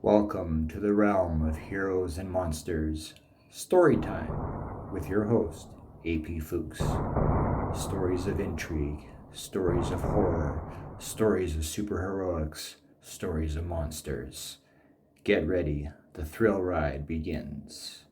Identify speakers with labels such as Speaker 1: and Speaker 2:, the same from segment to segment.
Speaker 1: Welcome to the realm of heroes and monsters. Story time with your host, AP Fuchs. Stories of intrigue, stories of horror, stories of superheroics, stories of monsters. Get ready, the thrill ride begins.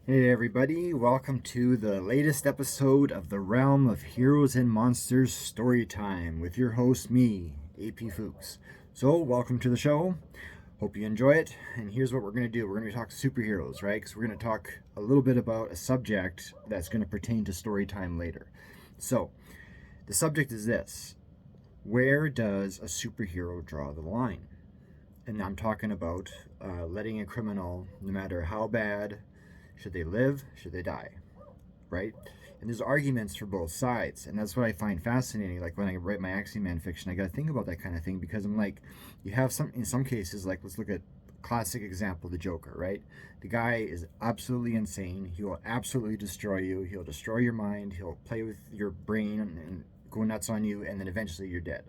Speaker 1: Hey everybody, welcome to the latest episode of the Realm of Heroes and Monsters Story Time with your host, me, AP Fuchs. So, welcome to the show. Hope you enjoy it. And here's what we're going to do. We're going to talk superheroes, right? Because we're going to talk a little bit about a subject that's going to pertain to story time later. So, the subject is this. Where does a superhero draw the line? And I'm talking about letting a criminal, no matter how bad, should they live? Should they die? Right? And there's arguments for both sides. And that's what I find fascinating. Like when I write my Axiom-man fiction, I got to think about that kind of thing because I'm like, you have in some cases, like let's look at classic example, the Joker, right? The guy is absolutely insane. He will absolutely destroy you. He'll destroy your mind. He'll play with your brain and go nuts on you. And then eventually you're dead,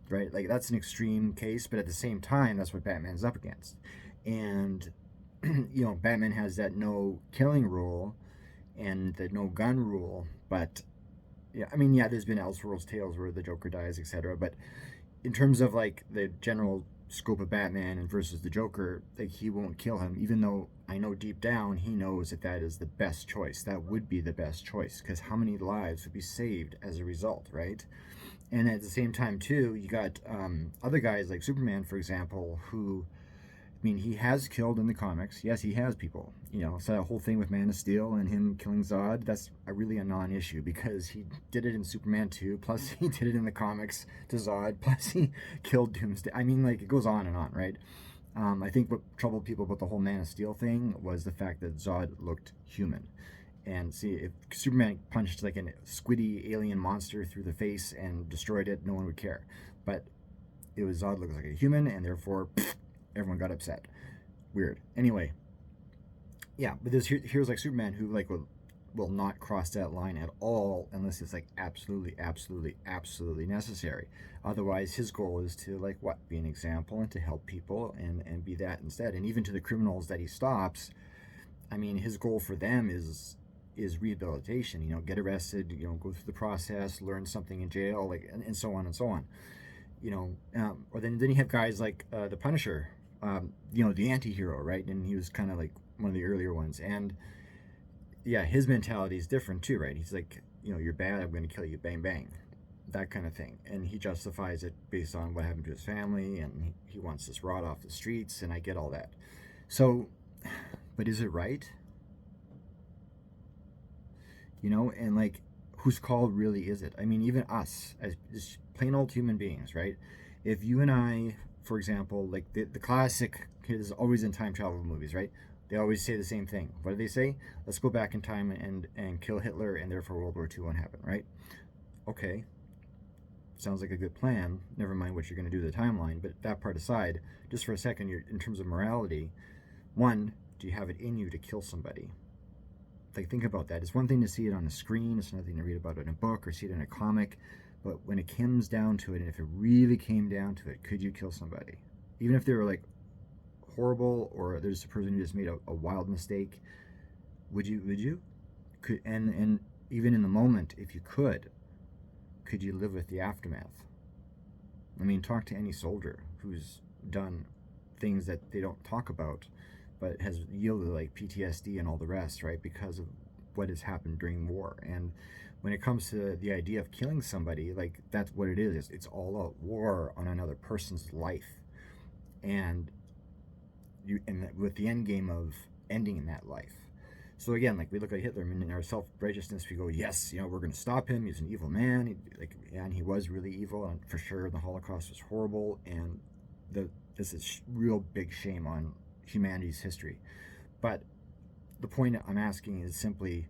Speaker 1: right? Like that's an extreme case. But at the same time, that's what Batman's up against. And Batman has that no killing rule and the no gun rule, but there's been Elseworlds tales where the Joker dies, etc. But in terms of like the general scope of Batman and versus the Joker, like he won't kill him, even though I know deep down he knows that is the best choice. That would be the best choice because how many lives would be saved as a result, right? And at the same time, too, you got other guys like Superman, for example, who he has killed in the comics. Yes, he has people. So that whole thing with Man of Steel and him killing Zod, that's really a non-issue because he did it in Superman 2, plus he did it in the comics to Zod, plus he killed Doomsday. It goes on and on, right? I think what troubled people about the whole Man of Steel thing was the fact that Zod looked human. And see, if Superman punched like a squiddy alien monster through the face and destroyed it, no one would care. But it was Zod looks like a human, and therefore everyone got upset. Weird. Anyway, yeah, but there's heroes like Superman who will not cross that line at all unless it's like absolutely necessary. Otherwise, his goal is to be an example and to help people and be that instead. And even to the criminals that he stops, his goal for them is rehabilitation. Get arrested, go through the process, learn something in jail, and so on and so on. Or then you have guys like the Punisher, the anti-hero, right? And he was kind of like one of the earlier ones. And yeah, his mentality is different too, right? He's like, you're bad, I'm going to kill you, bang, bang. That kind of thing. And he justifies it based on what happened to his family, and he wants this rot off the streets, and I get all that. So, but is it right? And whose call really is it? Even us, as just plain old human beings, right? If you and I, for example, like the classic is always in time travel movies, right? They always say the same thing. What do they say? Let's go back in time and kill Hitler, and therefore World War II won't happen, right? Okay. Sounds like a good plan. Never mind what you're going to do to the timeline, but that part aside, just for a second, in terms of morality, one, do you have it in you to kill somebody? Think about that. It's one thing to see it on a screen. It's another thing to read about it in a book or see it in a comic. But when it comes down to it, and if it really came down to it, could you kill somebody? Even if they were horrible, or there's a person who just made a wild mistake, would you? Could and even in the moment, if you could you live with the aftermath? Talk to any soldier who's done things that they don't talk about, but has yielded PTSD and all the rest, right? Because of what has happened during war. And when it comes to the idea of killing somebody, that's what it is. It's all a war on another person's life. And with the end game of ending that life. So again, we look at Hitler, in our self-righteousness, we go, yes, we're going to stop him. He's an evil man. And he was really evil. And for sure, the Holocaust was horrible. And this is real big shame on humanity's history. But the point I'm asking is simply,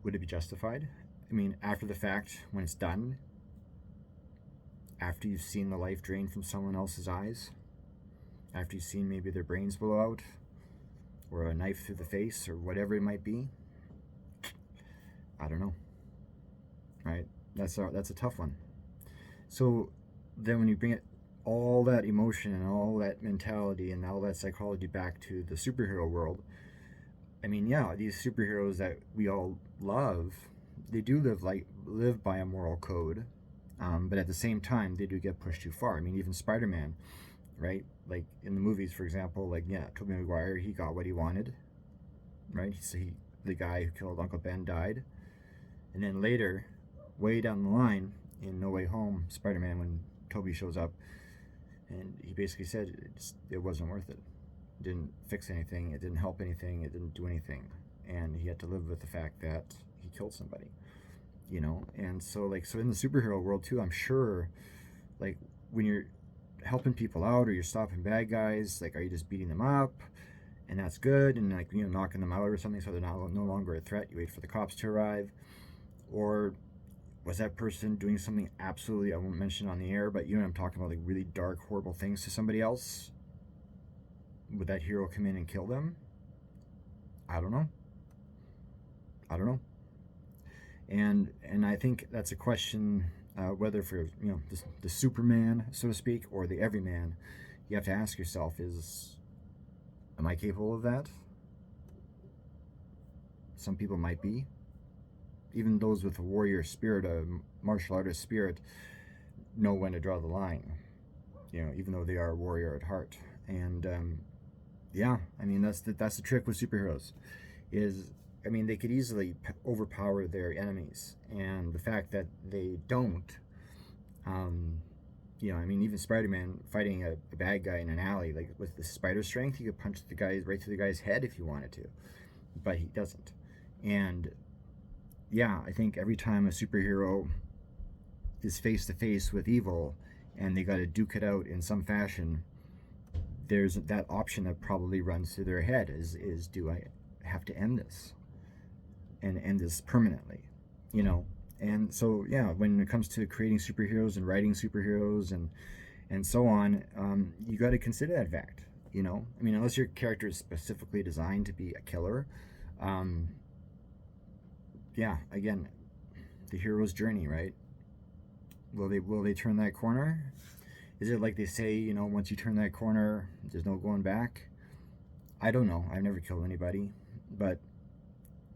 Speaker 1: would it be justified? After the fact, when it's done, after you've seen the life drained from someone else's eyes, after you've seen maybe their brains blow out, or a knife through the face, or whatever it might be, I don't know. Right? That's a tough one. So then when you bring it all that emotion and all that mentality and all that psychology back to the superhero world, I mean, yeah, these superheroes that we all love, they do live by a moral code, but at the same time, they do get pushed too far. I mean, even Spider-Man, right? Like in the movies, for example, like yeah, Tobey Maguire, he got what he wanted, right? The guy who killed Uncle Ben died, and then later, way down the line in No Way Home, Spider-Man, when Tobey shows up, and he basically said it wasn't worth it. It didn't fix anything. It didn't help anything. It didn't do anything, and he had to live with the fact that he killed somebody. And so in the superhero world too, I'm sure, like when you're helping people out or you're stopping bad guys, like are you just beating them up and that's good and like knocking them out or something so they're no longer a threat? You wait for the cops to arrive, or was that person doing something absolutely, I won't mention on the air, but I'm talking about, like really dark, horrible things to somebody else? Would that hero come in and kill them? I don't know. And I think that's a question, whether for the Superman, so to speak, or the everyman. You have to ask yourself: am I capable of that? Some people might be. Even those with a warrior spirit, a martial artist spirit, know when to draw the line. Even though they are a warrior at heart. And yeah, I mean that's the trick with superheroes. They could easily overpower their enemies, and the fact that they don't, even Spider-Man fighting a bad guy in an alley, like with the spider strength, he could punch the guy right through the guy's head if he wanted to, but he doesn't. And yeah, I think every time a superhero is face to face with evil, and they got to duke it out in some fashion, there's that option that probably runs through their head: is do I have to end this? And end this permanently, and so yeah, when it comes to creating superheroes and writing superheroes and so on, you got to consider that fact. Unless your character is specifically designed to be a killer, yeah, again, the hero's journey, right? Will they turn that corner? Is it like they say, once you turn that corner, there's no going back? I don't know. I've never killed anybody, but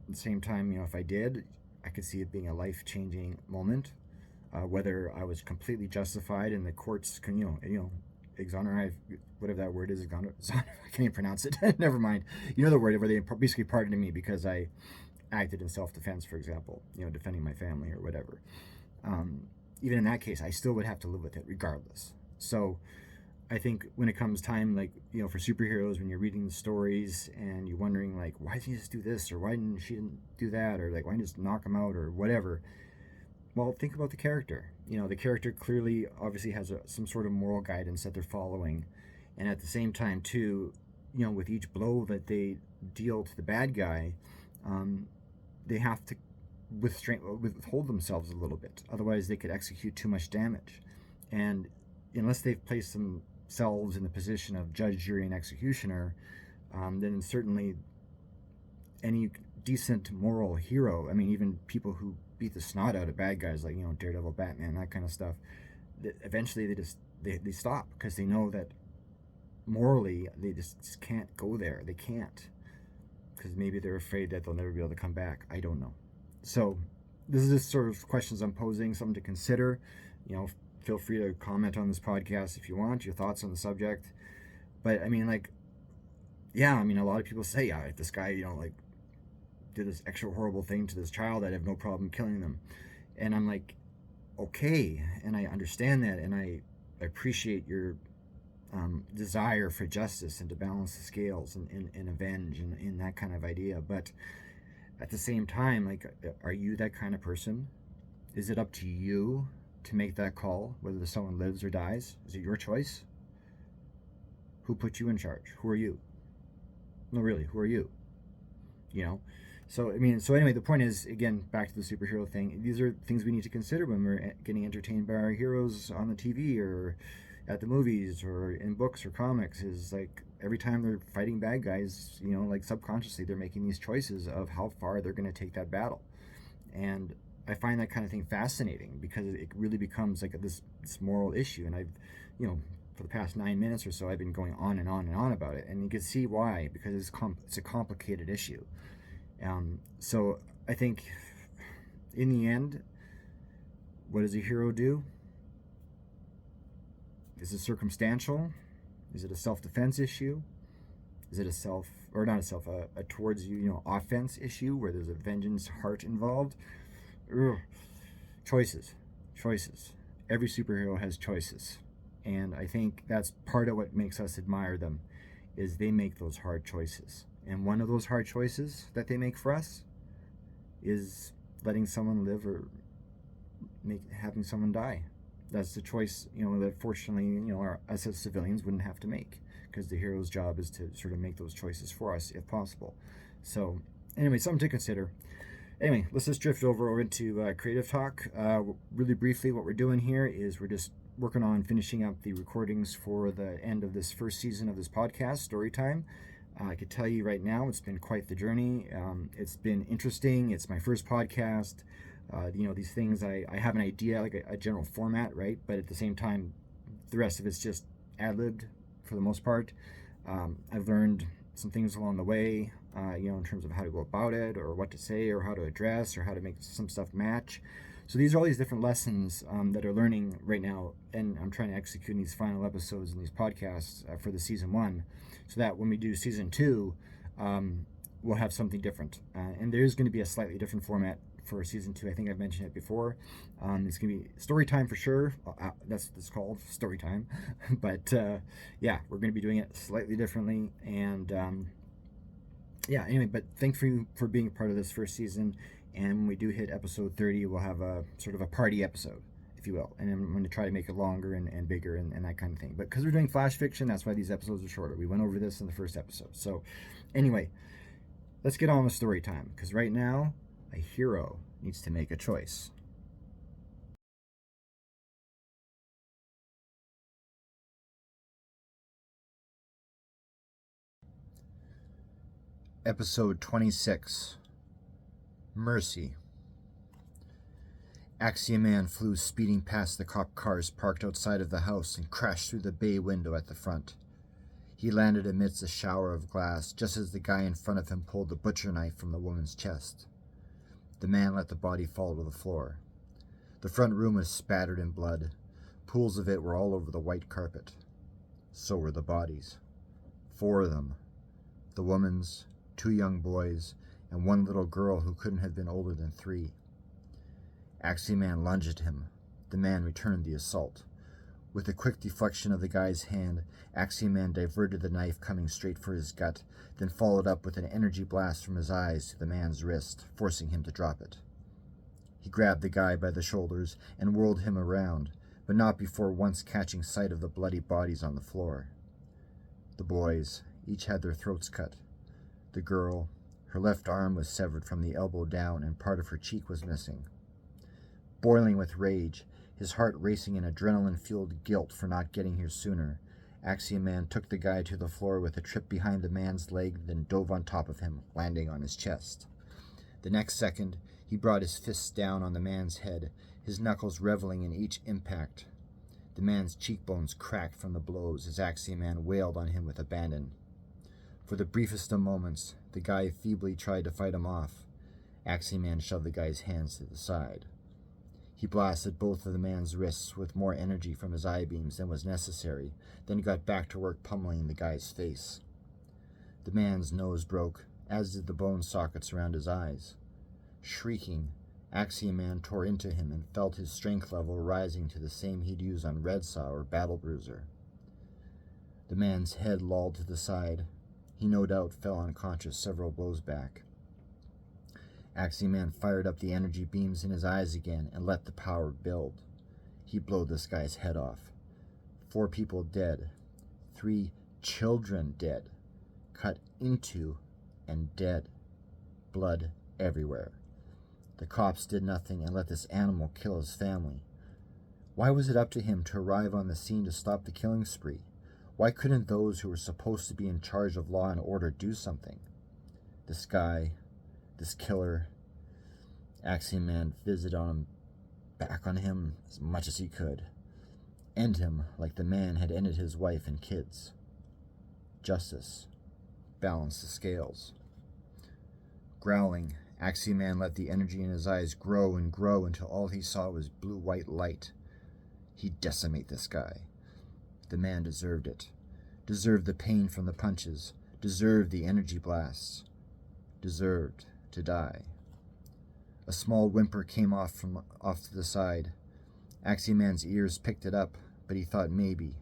Speaker 1: at the same time, if I did, I could see it being a life-changing moment. Whether I was completely justified and the courts can, exonerate, whatever that word is, I can't even pronounce it. Never mind. The word where they basically pardoned me because I acted in self-defense, for example, defending my family or whatever. Even in that case, I still would have to live with it regardless. So I think when it comes time, like, for superheroes, when you're reading the stories and you're wondering, like, why didn't he just do this? Or why didn't she do that? Or, like, why didn't he just knock him out or whatever? Well, think about the character. The character clearly, obviously has some sort of moral guidance that they're following. And at the same time, too, with each blow that they deal to the bad guy, they have to withhold themselves a little bit. Otherwise, they could execute too much damage. And unless they've placed themselves in the position of judge, jury, and executioner, then certainly any decent moral hero, even people who beat the snot out of bad guys, like Daredevil, Batman, that kind of stuff, eventually they stop because they know that morally they just can't go there. They can't, because maybe they're afraid that they'll never be able to come back. I don't know. So this is just sort of questions I'm posing, something to consider. Feel free to comment on this podcast if you want, your thoughts on the subject. But a lot of people say, yeah, if this guy, did this extra horrible thing to this child, I'd have no problem killing them. And I'm like, okay, and I understand that, and I appreciate your desire for justice and to balance the scales and avenge and that kind of idea. But at the same time, like, are you that kind of person? Is it up to you to make that call, whether someone lives or dies? Is it your choice? Who put you in charge? Who are you? No, really, who are you? So anyway, the point is, again, back to the superhero thing, these are things we need to consider when we're getting entertained by our heroes on the TV or at the movies or in books or comics. Is like every time they're fighting bad guys, like subconsciously they're making these choices of how far they're going to take that battle. And I find that kind of thing fascinating because it really becomes like this moral issue. And I've, for the past 9 minutes or so, I've been going on and on and on about it. And you can see why, because it's a complicated issue. So I think in the end, what does a hero do? Is it circumstantial? Is it a self-defense issue? Is it a towards you, offense issue where there's a vengeance heart involved? Ugh. Choices. Every superhero has choices. And I think that's part of what makes us admire them, is they make those hard choices. And one of those hard choices that they make for us is letting someone live or having someone die. That's the choice, that fortunately, us as civilians wouldn't have to make, because the hero's job is to sort of make those choices for us if possible. So anyway, something to consider. Anyway, let's just drift over into creative talk. Really briefly, what we're doing here is we're just working on finishing up the recordings for the end of this first season of this podcast, Storytime. I could tell you right now, it's been quite the journey. It's been interesting. It's my first podcast. These things, I have an idea, like a general format, right? But at the same time, the rest of it's just ad-libbed for the most part. I've learned some things along the way, in terms of how to go about it, or what to say, or how to address, or how to make some stuff match. So these are all these different lessons that are learning right now, and I'm trying to execute in these final episodes in these podcasts for the season 1, so that when we do season 2, we'll have something different. And there's going to be a slightly different format for season 2. I think I've mentioned it before. It's going to be story time for sure. That's what it's called, story time. But yeah, we're going to be doing it slightly differently. And yeah, anyway, but thanks for being a part of this first season. And when we do hit episode 30, we'll have a sort of a party episode, if you will. And I'm going to try to make it longer and bigger and that kind of thing. But because we're doing flash fiction, that's why these episodes are shorter. We went over this in the first episode. So anyway, let's get on with story time, because right now, a hero needs to make a choice. Episode 26. Mercy. Axiom-man flew speeding past the cop cars parked outside of the house and crashed through the bay window at the front. He landed amidst a shower of glass just as the guy in front of him pulled the butcher knife from the woman's chest. The man let the body fall to the floor. The front room was spattered in blood. Pools of it were all over the white carpet. So were the bodies. 4 of them. The woman's, 2 young boys, and 1 little girl who couldn't have been older than 3. Axiom-man lunged at him. The man returned the assault. With a quick deflection of the guy's hand, Axiom-man diverted the knife coming straight for his gut, then followed up with an energy blast from his eyes to the man's wrist, forcing him to drop it. He grabbed the guy by the shoulders and whirled him around, but not before once catching sight of the bloody bodies on the floor. The boys each had their throats cut. The girl, her left arm was severed from the elbow down and part of her cheek was missing. Boiling with rage, his heart racing in adrenaline-fueled guilt for not getting here sooner, Axiom-man took the guy to the floor with a trip behind the man's leg, then dove on top of him, landing on his chest. The next second, he brought his fists down on the man's head, his knuckles reveling in each impact. The man's cheekbones cracked from the blows as Axiom-man wailed on him with abandon. For the briefest of moments, the guy feebly tried to fight him off. Axiom-man shoved the guy's hands to the side. He blasted both of the man's wrists with more energy from his eye beams than was necessary, then got back to work pummeling the guy's face. The man's nose broke, as did the bone sockets around his eyes. Shrieking, Axiom-man tore into him and felt his strength level rising to the same he'd used on Red Saw or Battle Bruiser. The man's head lolled to the side. He no doubt fell unconscious several blows back. Axiom-man fired up the energy beams in his eyes again and let the power build. He'd blow this guy's head off. 4 people dead. 3 children dead. Cut into and dead. Blood everywhere. The cops did nothing and let this animal kill his family. Why was it up to him to arrive on the scene to stop the killing spree? Why couldn't those who were supposed to be in charge of law and order do something? This guy, this killer, Axiom-man visited on him, back on him as much as he could. End him like the man had ended his wife and kids. Justice balanced the scales. Growling, Axiom-man let the energy in his eyes grow and grow until all he saw was blue-white light. He'd decimate this guy. The man deserved it. Deserved the pain from the punches. Deserved the energy blasts. Deserved to die. A small whimper came off to the side. Axiom-man's ears picked it up, but he thought maybe,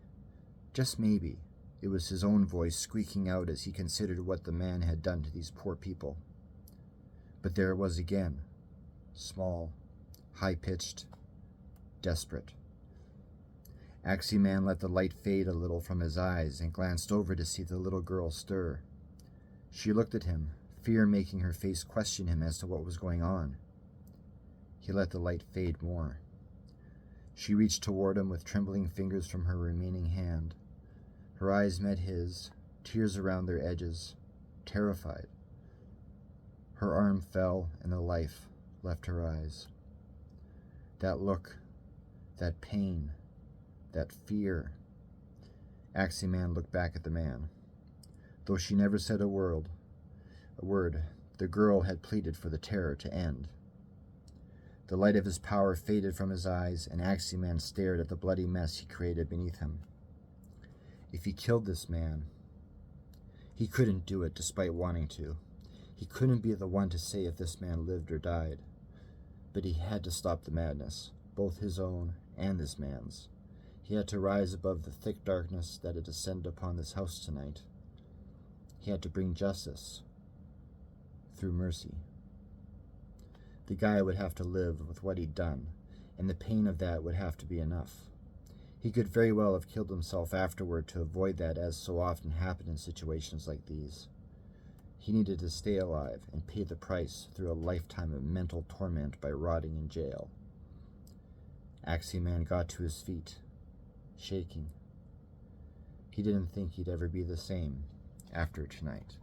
Speaker 1: just maybe, it was his own voice squeaking out as he considered what the man had done to these poor people. But there it was again, small, high-pitched, desperate. Axiom-man let the light fade a little from his eyes and glanced over to see the little girl stir. She looked at him, fear making her face question him as to what was going on. He let the light fade more. She reached toward him with trembling fingers from her remaining hand. Her eyes met his, tears around their edges, terrified. Her arm fell and the life left her eyes. That look, that pain, that fear. Axiom-man looked back at the man. Though she never said a word, the girl had pleaded for the terror to end. The light of his power faded from his eyes, and Axiom-man stared at the bloody mess he created beneath him. If he killed this man, he couldn't do it despite wanting to. He couldn't be the one to say if this man lived or died. But he had to stop the madness, both his own and this man's. He had to rise above the thick darkness that had descended upon this house tonight. He had to bring justice through mercy. The guy would have to live with what he'd done, and the pain of that would have to be enough. He could very well have killed himself afterward to avoid that, as so often happened in situations like these. He needed to stay alive and pay the price through a lifetime of mental torment by rotting in jail. Axiom-man got to his feet, shaking. He didn't think he'd ever be the same after tonight.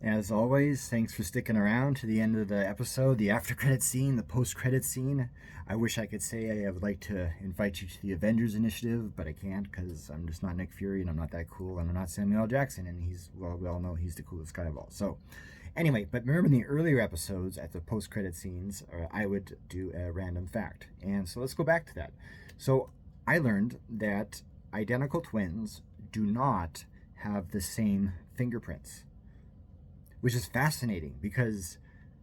Speaker 1: As always, thanks for sticking around to the end of the episode, the after-credit scene, the post-credit scene. I wish I could say I would like to invite you to the Avengers Initiative, but I can't because I'm just not Nick Fury and I'm not that cool and I'm not Samuel L. Jackson, and we all know he's the coolest guy of all. So anyway, but remember in the earlier episodes at the post-credit scenes, I would do a random fact. And so let's go back to that. So I learned that identical twins do not have the same fingerprints, which is fascinating because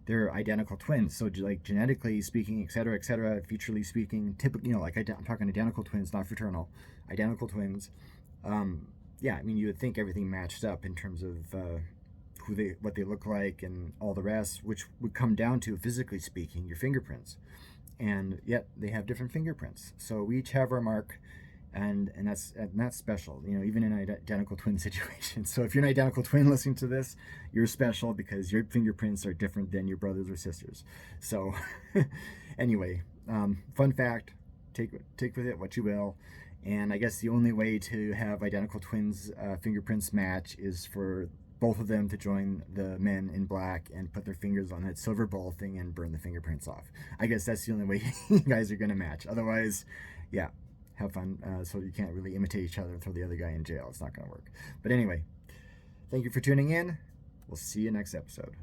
Speaker 1: they're identical twins. So like genetically speaking, et cetera, futurally speaking, typically, like I'm talking identical twins, not fraternal, identical twins. Yeah, I mean, you would think everything matched up in terms of what they look like and all the rest, which would come down to, physically speaking, your fingerprints. And yet they have different fingerprints. So we each have our mark, and that's special, even in an identical twin situation. So if you're an identical twin listening to this, you're special because your fingerprints are different than your brothers or sisters. So anyway, fun fact, take with it what you will. And I guess the only way to have identical twins fingerprints match is for both of them to join the men in black and put their fingers on that silver ball thing and burn the fingerprints off. I guess that's the only way you guys are going to match. Otherwise, yeah, have fun. So you can't really imitate each other and throw the other guy in jail. It's not going to work. But anyway, thank you for tuning in. We'll see you next episode.